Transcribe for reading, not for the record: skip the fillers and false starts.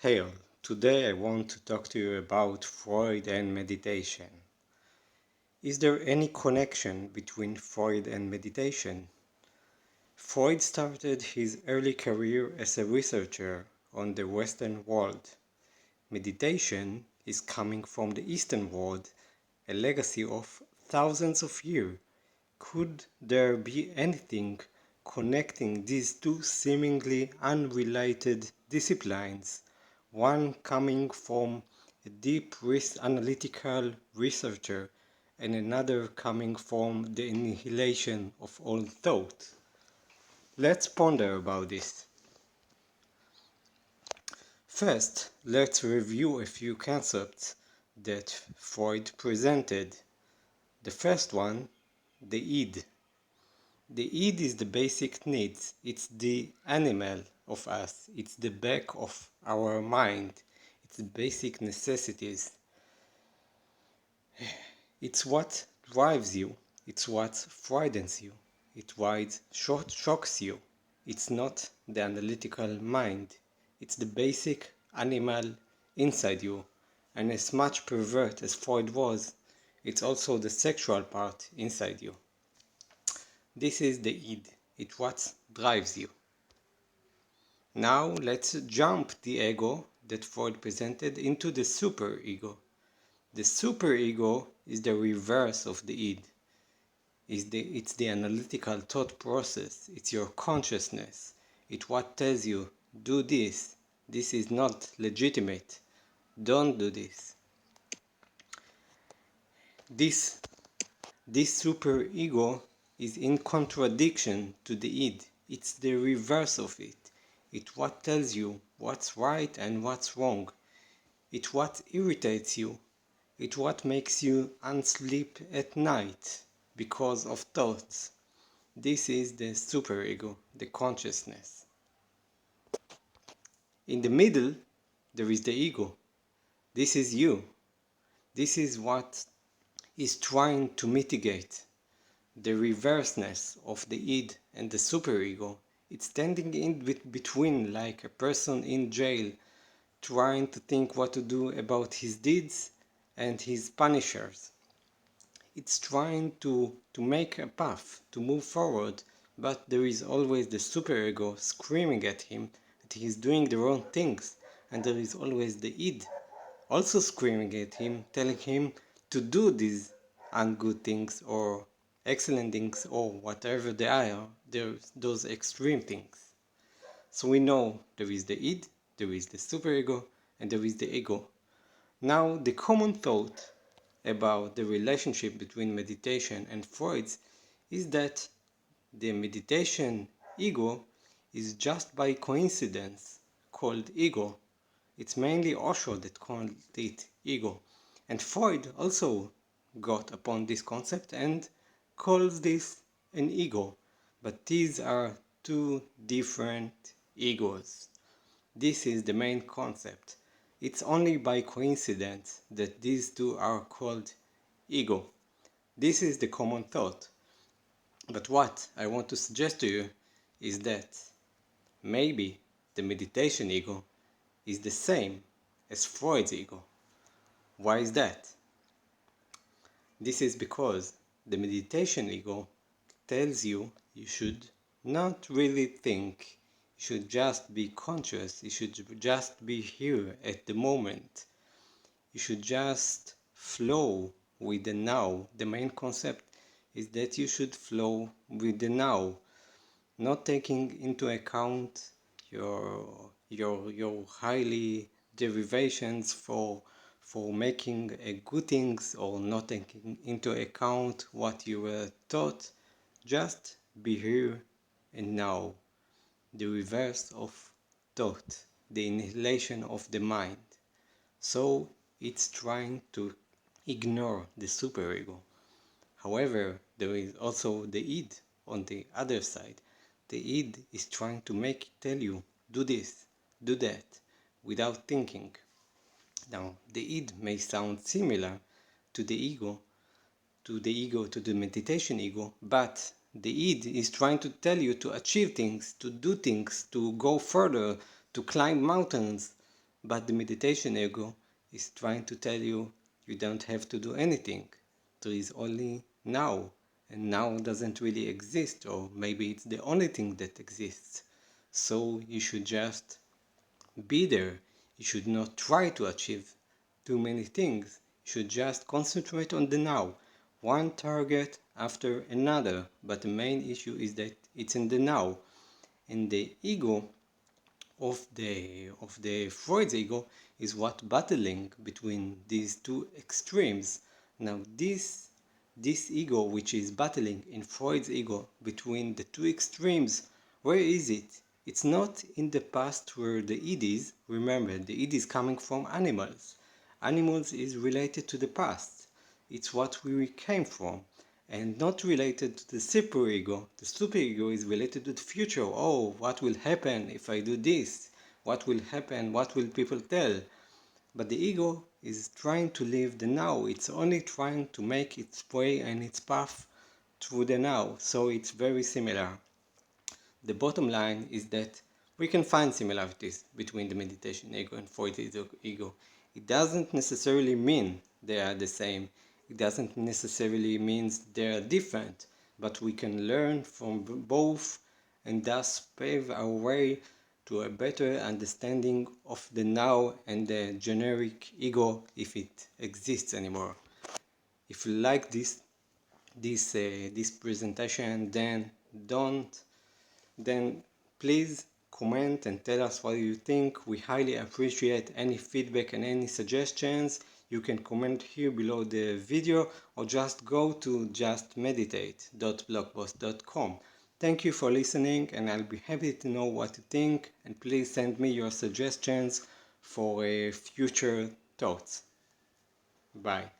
Hey all, today I want to talk to you about Freud and meditation. Is there any connection between Freud and meditation? Freud started his early career as a researcher on the Western world. Meditation is coming from the Eastern world, a legacy of thousands of years. Could there be anything connecting these two seemingly unrelated disciplines, one coming from a deep analytical researcher and another coming from the annihilation of all thought? Let's ponder about this. First, let's review a few concepts that Freud presented. The first one, the id. The id is the basic needs. It's the animal of us. It's the back of our mind. It's the basic necessities. It's what drives you. It's what frightens you. It's what shocks you. It's not the analytical mind. It's the basic animal inside you. And as much pervert as Freud was, it's also the sexual part inside you. This is the id. It's what drives you. Now let's jump the ego that Freud presented into the superego. The superego is the reverse of the id. It's the analytical thought process. It's your consciousness. It's what tells you, do this. This is not legitimate. Don't do this. This superego is in contradiction to the id. It's the reverse of it. It's what tells you what's right and what's wrong. It's what irritates you. It's what makes you unsleep at night because of thoughts. This is the superego, the consciousness. In the middle, there is the ego. This is you. This is what is trying to mitigate the reverseness of the id and the superego. It's standing in between like a person in jail trying to think what to do about his deeds and his punishers. It's trying to make a path to move forward, but there is always the superego screaming at him that he is doing the wrong things, and there is always the id also screaming at him, telling him to do these ungood things or excellent things or whatever they are, those extreme things. So we know there is the id, there is the superego, and there is the ego. Now the common thought about the relationship between meditation and Freud's is that the meditation ego is just by coincidence called ego. It's mainly Osho that called it ego. And Freud also got upon this concept and calls this an ego. But these are two different egos. This is the main concept. It's only by coincidence that these two are called ego. This is the common thought. But what I want to suggest to you is that maybe the meditation ego is the same as Freud's ego. Why is that? This is because the meditation ego tells you you should not really think, you should just be conscious, you should just be here at the moment, you should just flow with the now. The main concept is that you should flow with the now, not taking into account your highly derivations for making a good things, or not taking into account what you were taught. Just be here and now. The reverse of thought, the annihilation of the mind. So it's trying to ignore the superego. However, there is also the id on the other side. The id is trying to tell you, do this, do that, without thinking. Now, the id may sound similar to the ego, to the meditation ego, but the id is trying to tell you to achieve things, to do things, to go further, to climb mountains. But the meditation ego is trying to tell you you don't have to do anything. There is only now, and now doesn't really exist, or maybe it's the only thing that exists. So you should just be there. You should not try to achieve too many things. You should just concentrate on the now, one target after another. But the main issue is that it's in the now. And the ego of the Freud's ego is what battling between these two extremes. Now this ego which is battling in Freud's ego between the two extremes, where is it? It's not in the past where the id is. Remember, the id is coming from animals. Animals is related to the past. It's what we came from, and not related to the superego. The superego is related to the future. Oh, what will happen if I do this? What will happen? What will people tell? But the ego is trying to live the now. It's only trying to make its way and its path through the now. So it's very similar. The bottom line is that we can find similarities between the meditation ego and Freud's ego. It doesn't necessarily mean they are the same. It doesn't necessarily mean they are different, but we can learn from both and thus pave our way to a better understanding of the now and the generic ego, if it exists anymore. If you like this presentation, then please comment and tell us what you think. We highly appreciate any feedback and any suggestions. You can comment here below the video or just go to justmeditate.blogpost.com. Thank you for listening, and I'll be happy to know what you think, and please send me your suggestions for future thoughts. Bye.